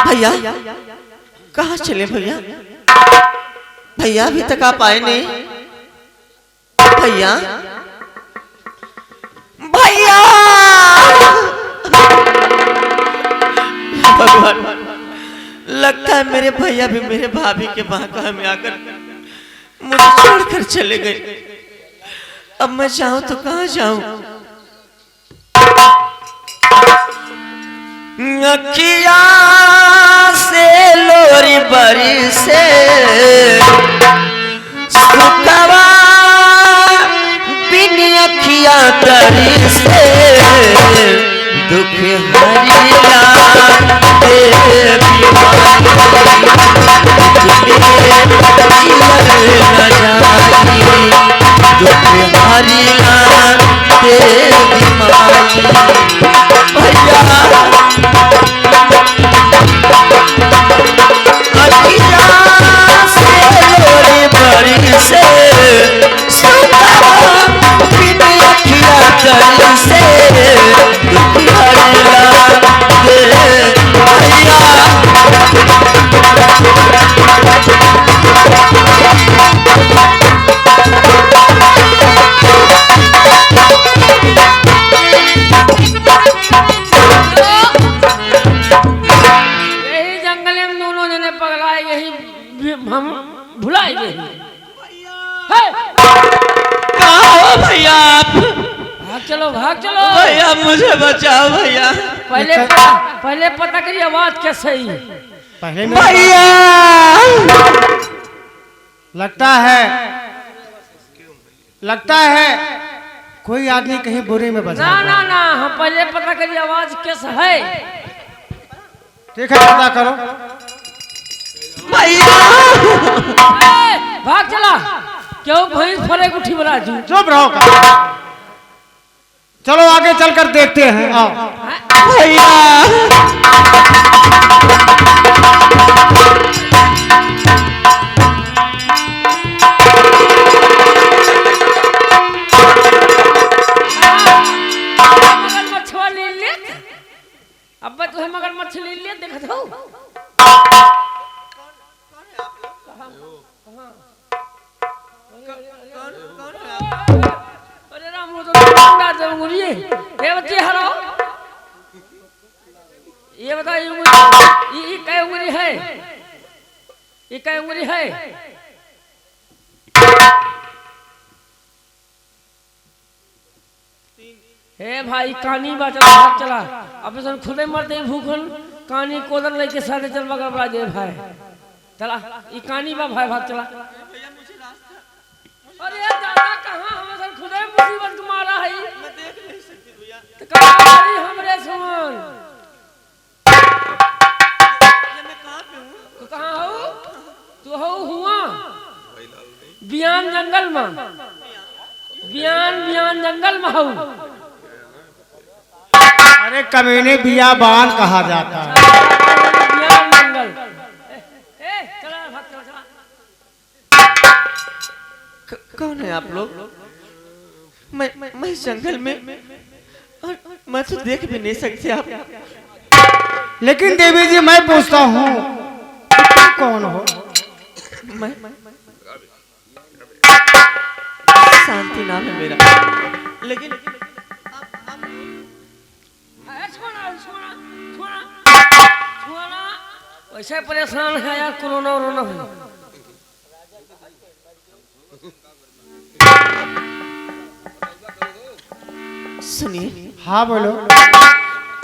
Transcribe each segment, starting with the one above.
भैया कहाँ चले भैया? भैया अभी तक आप आए नहीं। भैया भैया भगवान, लगता है मेरे भैया भी मेरे भाभी के बहाका में आकर मुझे छोड़कर चले गए। अब मैं जाऊं तो कहाँ जाऊं? अखिया से लोरी बरी से सुखवा बिन अखिया तरी से दुख हरिया दुख हरिया देवी माई। भैया अखिया से लोरी बरी से सुखवा बिन अखिया तरी से दुख हरिया भैया। हम भुलाए गए। भैया आप भाग चलो भाग चलो भैया, मुझे बचाओ भैया। पहले पता करिए आवाज कैसे ही पहले भैया। लगता है कोई आदमी कहीं बुरे में बचा। ना ना ना, हम पहले पता करिए आवाज कैसा है। ठीक है, पता करो भैया। भाग चला, क्यों भैंस फरे उठी बना जू। चुप रहो का। चलो आगे चलकर देखते हैं। आओ भैया मगरमच्छ ले ले। अब तुझे मगरमच्छ ले ले, देखा हो अरे राम वो तो डंडा जरूरी है। ये बच्चे हरो, ये बता ये क्या उंगली है? ये क्या उंगली है? हे भाई कानी बा चला भाग चला। अब सन खुदे मरते भूखन कानी कोदर लेके साथे चल मगर बड़ा जे भाई चला। ये कानी बा भाई भाग चला। अरे दादा कहाँ हम सन खुदे मुसीबत को मारा है। मैं देख नहीं सकती भैया। तो कहां हमरे सुमन? ये मैं कहाँ पे हूँ? तू कहाँ हो? तू हो हुआ बियान जंगल में। बियान जंगल में हो। अरे कमीने बियाबान कहा जाता है। बियान जंगल। चला भाग चला चला। कौन है आप लोग? मैं इस जंगल में और मैं तो देख भी नहीं सकती आप। लेकिन देवी जी मैं पूछता हूँ तुम कौन हो? मैं शांति नाम है मेरा। लेकिन छोड़ा वैसे परेशान है यार, कोरोना वोरोना है। सुनिए। हाँ बोलो।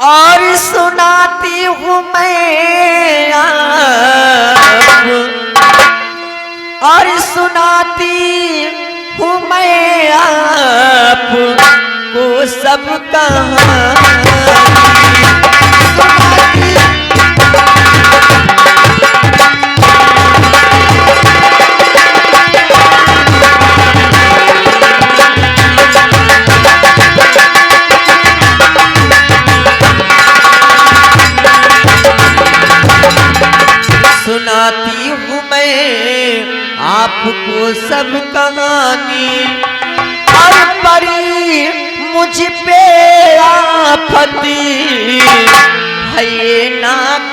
और सुनाती हूँ मैं आपको, और सुनाती हूँ मैं आपको सब कहानी। सुनाती हूँ मैं आपको सब कहानी, और परी मुझ पे आफती है ये नाग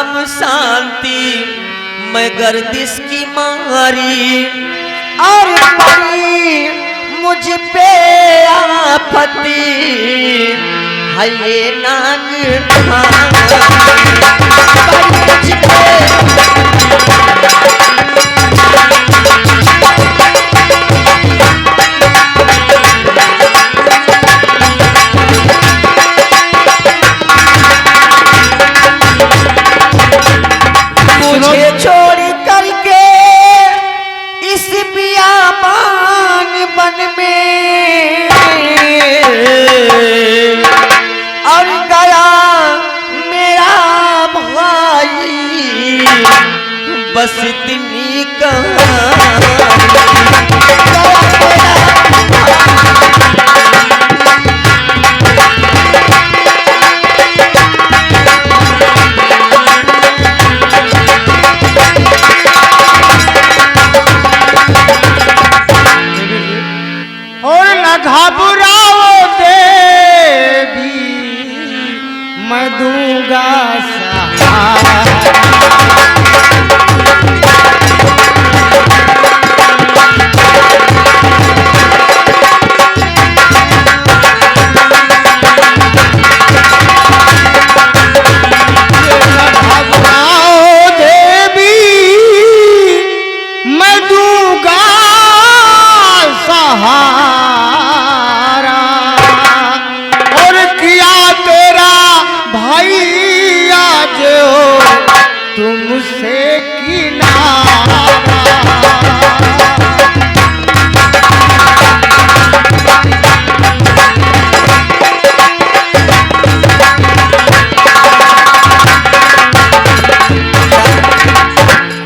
नाम शांति मैं गर्दिश की मारी और पड़ी मुझ पे आफती है ये नाग मुझे छोड़ करके इस बियाबान बन में और गया मेरा भाई बस इतनी और न घबराओ देवी मैं दूंगा सहारा।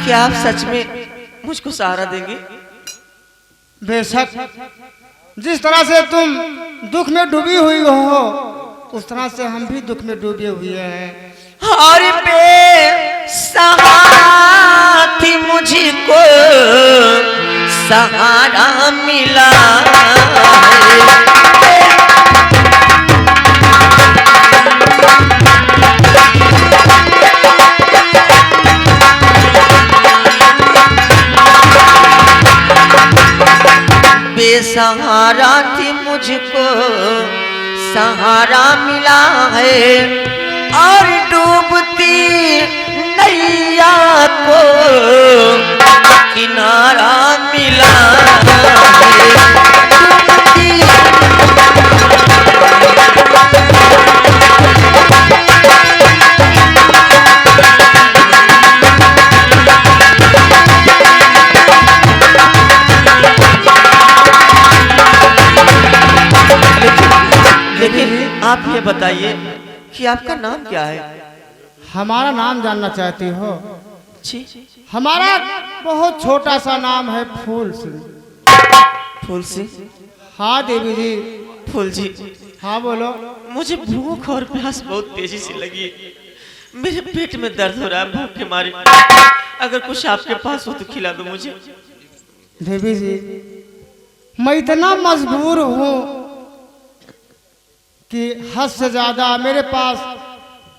क्या आप सच में मुझको सहारा देंगे? बेशक, जिस तरह से तुम दुख में डूबी हुई हो उस तरह से हम भी दुख में डूबे हुए हैं। और बेसहारा थी मुझको सहारा मिला बेसहारा थी मुझको सहारा मिला है और डूबती नैया को किनारा मिला है। लेकिन आप ये बताइए कि आपका नाम क्या है? हमारा नाम जानना चाहती हो? जी। हमारा बहुत छोटा सा नाम है फूल सिंह। फूल सिंह? हाँ देवी जी। फूल जी, हाँ बोलो। मुझे भूख और प्यास बहुत तेजी से लगी। मेरे पेट में दर्द हो रहा है भूख के मारे। अगर कुछ आपके पास हो तो खिला दो मुझे। देवी जी, मैं इतना मजबूर हूँ कि हद से ज्यादा मेरे पास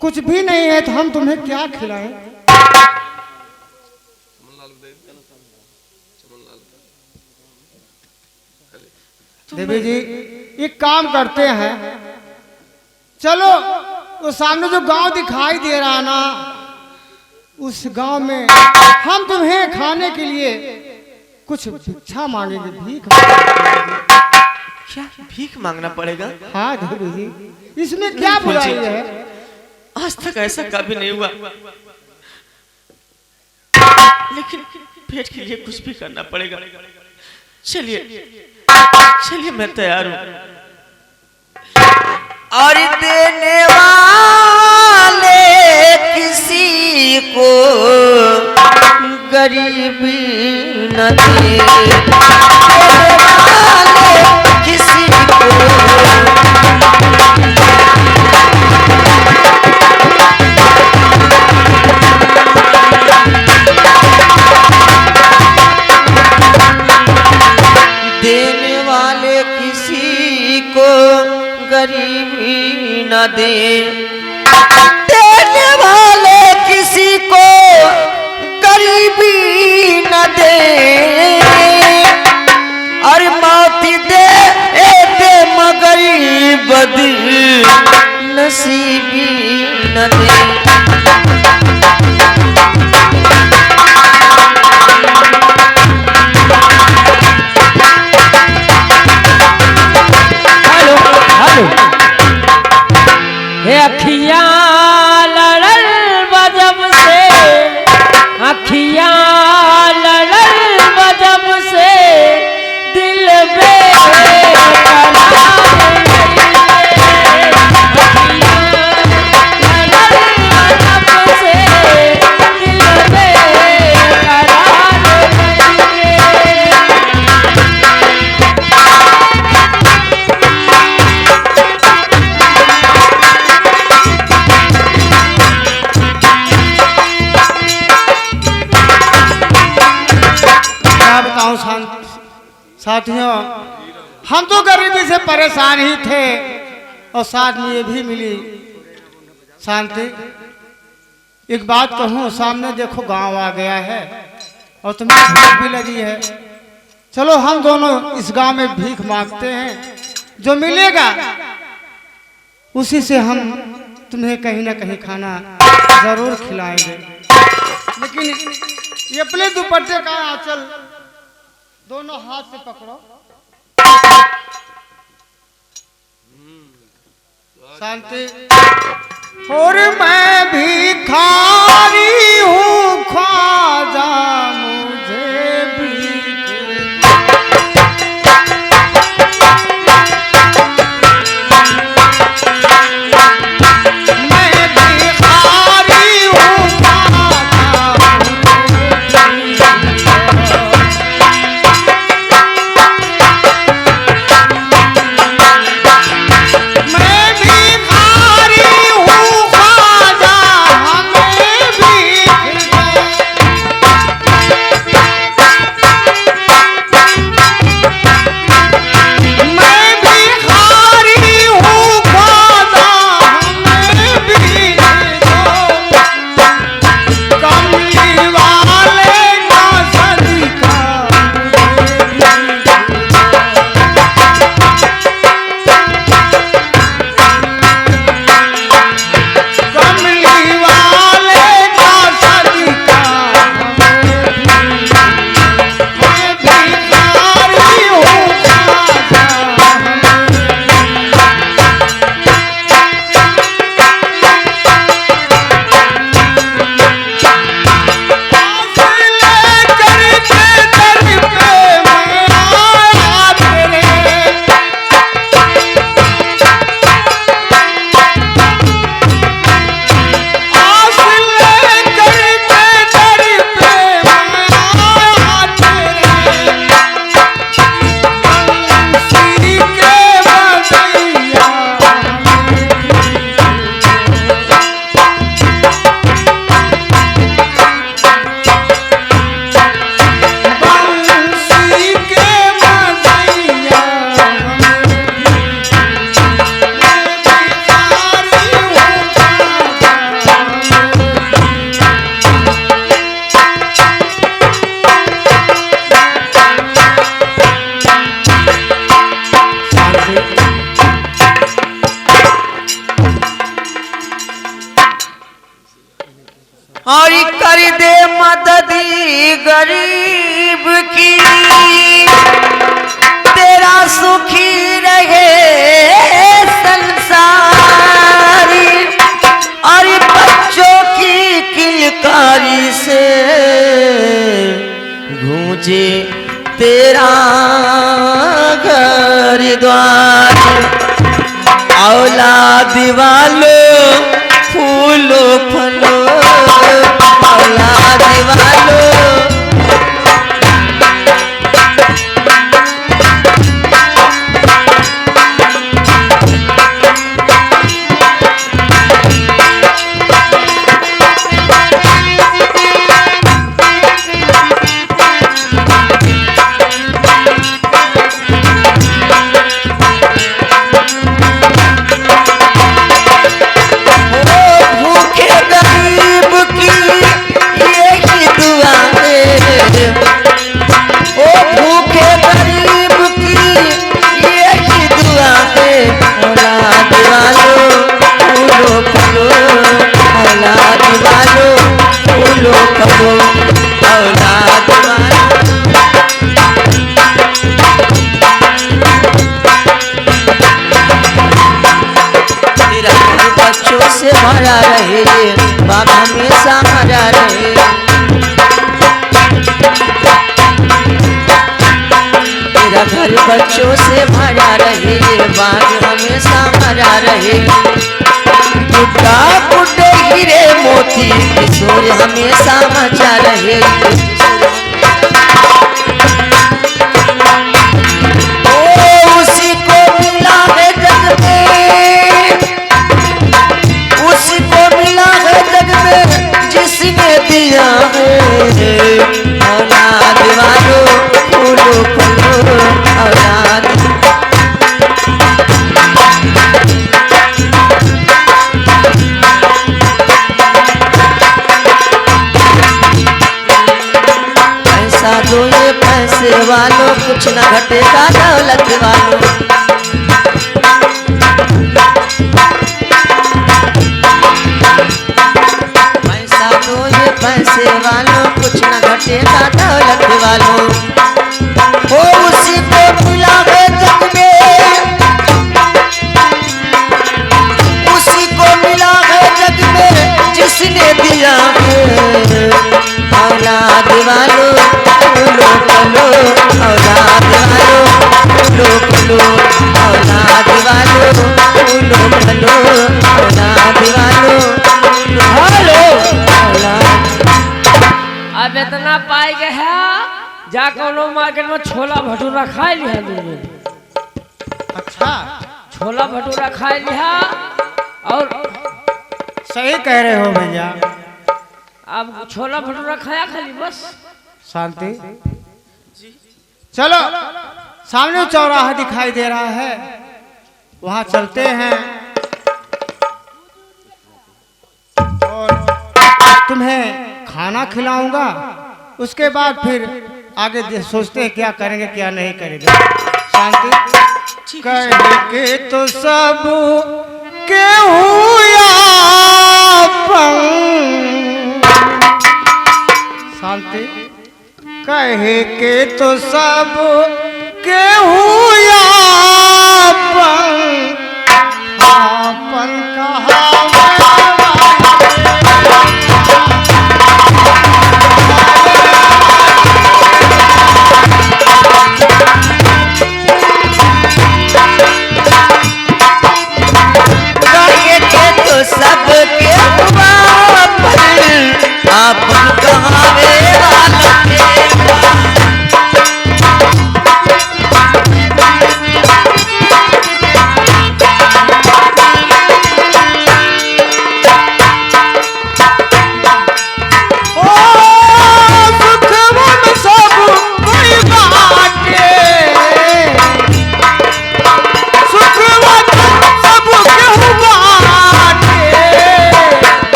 कुछ भी नहीं है, तो हम तुम्हें क्या खिलाएं? देवी जी, एक काम करते हैं, चलो वो सामने जो गांव दिखाई दे रहा ना, उस गांव में हम तुम्हें खाने के लिए कुछ भिक्षा मांगेंगे, भीख मांगेंगे। क्या भीख मांगना पड़ेगा? हाँ देवी जी, इसमें क्या बुराई है? आज तक ऐसा कभी नहीं हुआ, लेकिन पेट के लिए कुछ भी करना पड़ेगा। चलिए चलिए, मैं तैयार हूँ। और देने वाले किसी को गरीबी न दे, किसी को देने वाले किसी को गरीबी न दे, देने वाले किसी दिल नसीबी न दे। हेलो हेलो हे अखियां लड़ल बजब से, अखियां लड़ल बजब से दिल साथियों, हम तो गरीबी से परेशान ही थे और साथ में ये भी मिली शांति। एक बात कहूँ, सामने देखो गांव आ गया है और तुम्हें भूख भी लगी है। चलो हम दोनों इस गांव में भीख मांगते हैं, जो मिलेगा उसी से हम तुम्हें कहीं ना कहीं खाना जरूर खिलाएंगे। लेकिन ये अपने दुपट्टे का आंचल दोनों हाथ से पकड़ो। शांति। और मैं भिखारी हूँ ख्वाजा, मुझे भीख। मैं भिखारी हूँ ख्वाजा, और कर दे मदद गरीब की, तेरा सुखी रहे संसारी। और बच्चों की किलकारी से गूंजे तेरा घर द्वार। औलाद वालों फूलो फलो, औलाद वालों भूखे गरीब की यही हरा रहे, बाग हमेशा हरा रहे। मेरा घर बच्चों से भरा रहे, बाग हमेशा हरा रहे। टूटा फूटे हीरे मोती किशोर हमेशा मचा रहे। उसी को मिला है जग में, उसी को मिला है जग में जिसने दिया है। औलाद वालों फूलो फूलो औलाद। पैसा दो ये पैसे वालों, कुछ न घटेगा दौलत वालों। पैसा दो ये पैसे वालों, कुछ न घटेगा दौलत वालों। हो उसी को मिला है जग में, उसी को मिला है जग में जिसने दिया है। औलाद वालों फूलो फूलो औलाद वालों फूलो फूलो औलाद वालों फूलो फूलो औलाद वालों फूलो औलाद। अब इतना पाई गए है, जा कोनो मार्केट में छोला भटूरा खा लिया तुमने। अच्छा, छोला भटूरा खा लिया और सही कह रहे हो भैया। अब छोला भटूरा खाया खाली बस। शांति, चलो सामने चौराहा दिखाई दे रहा है, वहां चलते हैं और तुम्हें खाना खिलाऊंगा। उसके बाद फिर आगे सोचते हैं क्या करेंगे क्या नहीं करेंगे। शांति, कह के तो सब केहू आपन। शांति, कहे के तो सब केहू आपन, आपन कहावे। कहे के तो सब केहू आपन, आपन कहावे वाला के।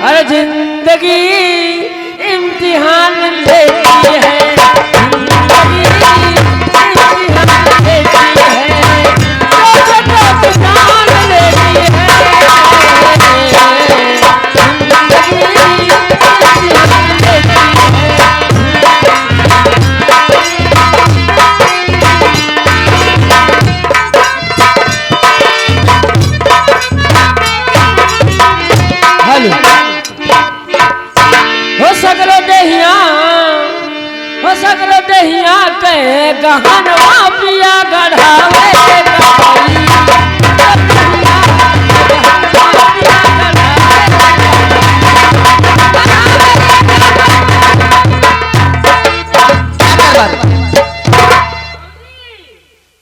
अरे जिंदगी इम्तिहान लेती है, जिंदगी इम्तिहान लेती है, तो जान लेती है। जिंदगी इम्तिहान लेती हो सकलो दहिया के गहनवा पिया गढ़ावे।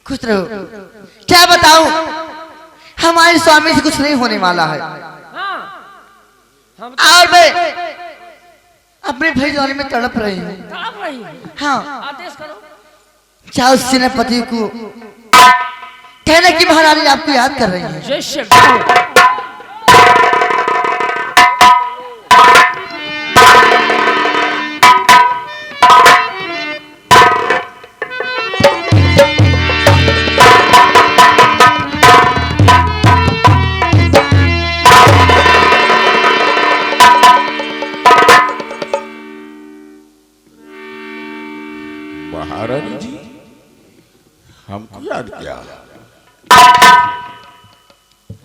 खुश रहो। क्या बताऊं, हमारे स्वामी से कुछ नहीं होने वाला है। और मैं अपने भैया में तड़प रही हूँ। तड़प रही है? हाँ, आदेश करो। चाहे उस सेनापति को कहने की महारानी आपको याद कर रही है। जय श्री राम।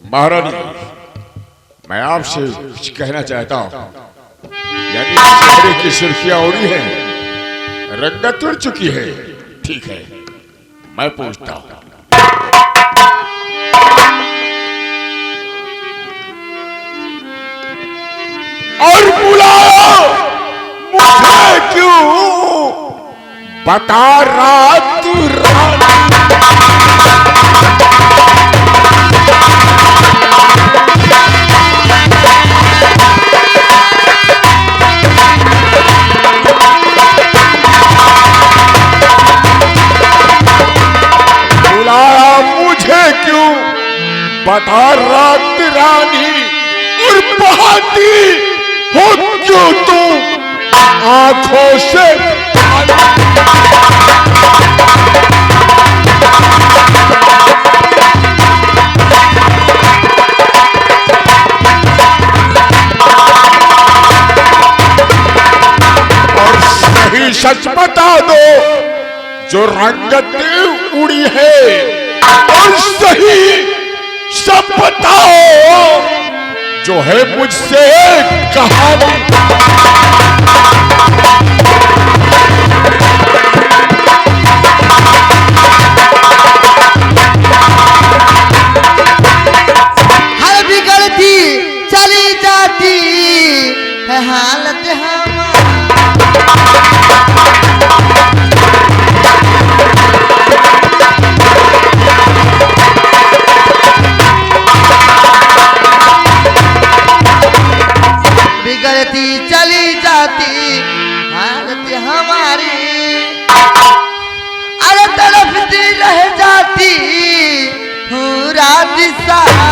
महारानी, मैं आपसे कुछ कहना चाहता हूं। यानी चेहरे की सुर्खियां उड़ी है, रंगत उड़ चुकी है। ठीक है, मैं पूछता हूं। और बुलाओ मुझे क्यों? बता रात रात बुलाया मुझे क्यों? बता रात रानी, और बहाती हो क्यों तू आंखों से? और सही सच बता दो, जो रंगत उड़ी है, और सही सब बताओ, जो है मुझसे कहानी। हर बिगड़ती चली जाती है हालत हमारी। बिगड़ती चली जाती हालत हमारी, अरे तड़पती रह जाती हूँ रात सारी।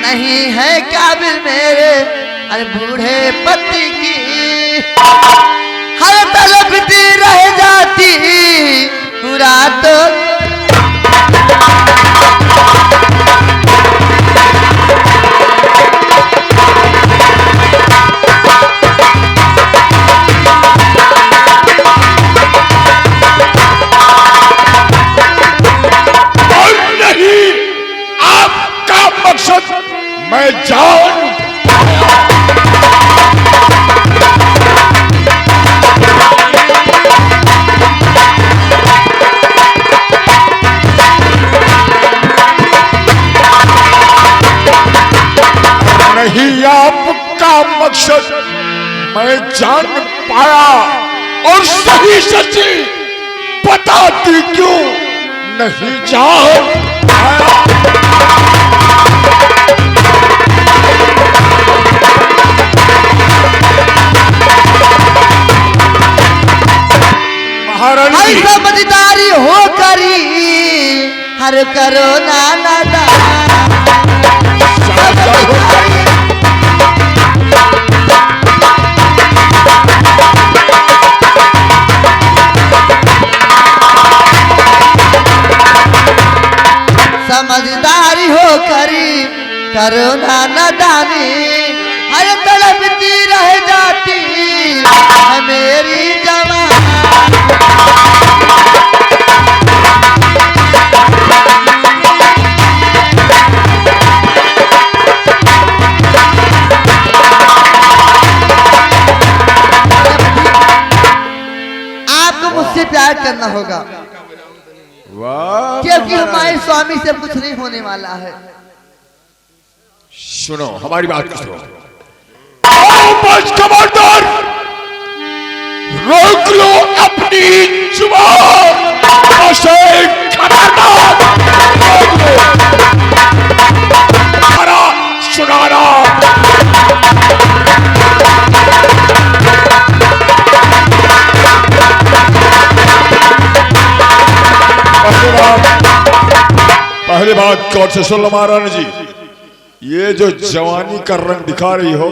नहीं है काबिल मेरे अरे बूढ़े पति की, हर तड़पती रह जाती हूँ रात। और नहीं, आपका मकसद मैं जान नहीं, आपका मकसद मैं जान पाया, और सही सच्ची बताती क्यों नहीं जान पाया। महारानी, समझदारी हो करी हर करो नाना समझदारी हो करी करो नाना दानी, हर तड़पती रह जाती है मेरी जवानी। आपको मुझसे प्यार करना होगा, वाह, क्योंकि हमारे स्वामी से कुछ नहीं होने वाला है। सुनो हमारी बात सुनो। आओ बस खबरदार, रोक लो अपनी जुबान। ऐसे खबरदार, रोक लो। हमारा सुनाना पहली बात गौर से सुन लो महारानी जी, ये जो जवानी का रंग दिखा रही हो,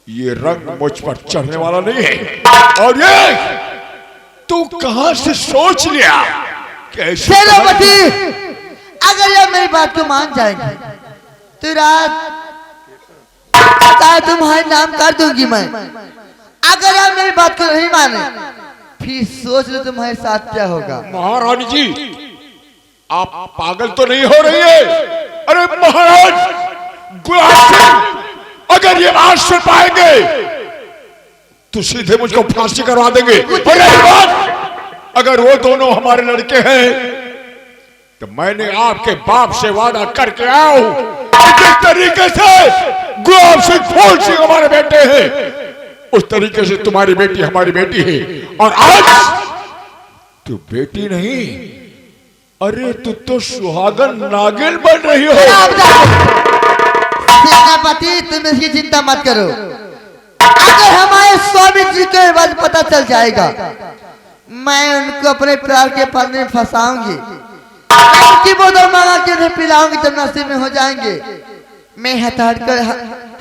ये रंग मुझ पर चढ़ने वाला नहीं है। और ये तू कहां से सोच लिया कैसे सेनापति, अगर ये मेरी बात को मान जाएंगे तो रात तुम्हारे नाम कर दूंगी मैं। अगर आप मेरी बात को नहीं माने फिर सोच लो तुम्हारे साथ क्या होगा। महारानी जी, आप पागल तो नहीं हो रही है? अरे महाराज गुलाब सिंह अगर ये बात सुन पाएंगे तो सीधे मुझको फांसी करवा देंगे। और यही बात अगर वो दोनों हमारे लड़के हैं तो मैंने आपके बाप से वादा करके आया हूं, जिस तरीके से गुलाब सिंह फूल सिंह हमारे बेटे हैं उस तरीके से तुम्हारी बेटी हमारी बेटी है। और आज तू बेटी नहीं, अरे तू तो सुहागन नागिन बन रही हो। सेनापति, तुम इसकी चिंता मत करो। अगर हमारे स्वामी जी के बाद पता चल जाएगा मैं उनको अपने प्यार के फंदे में फंसाऊंगी, उनकी बोतल मंगा के उन्हें पिलाऊंगी, तब नशे में हो जाएंगे। मैं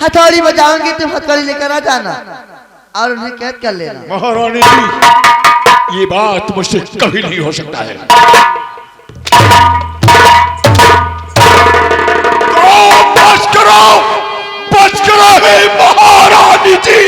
हथौड़ी बजाऊंगी, तुम हथौड़ी लेकर आ जाना और उन्हें कैद कर लेना। महारानी जी, ये बात मुझसे कभी नहीं हो सकता है। बस करो, बस करो हे महारानी जी।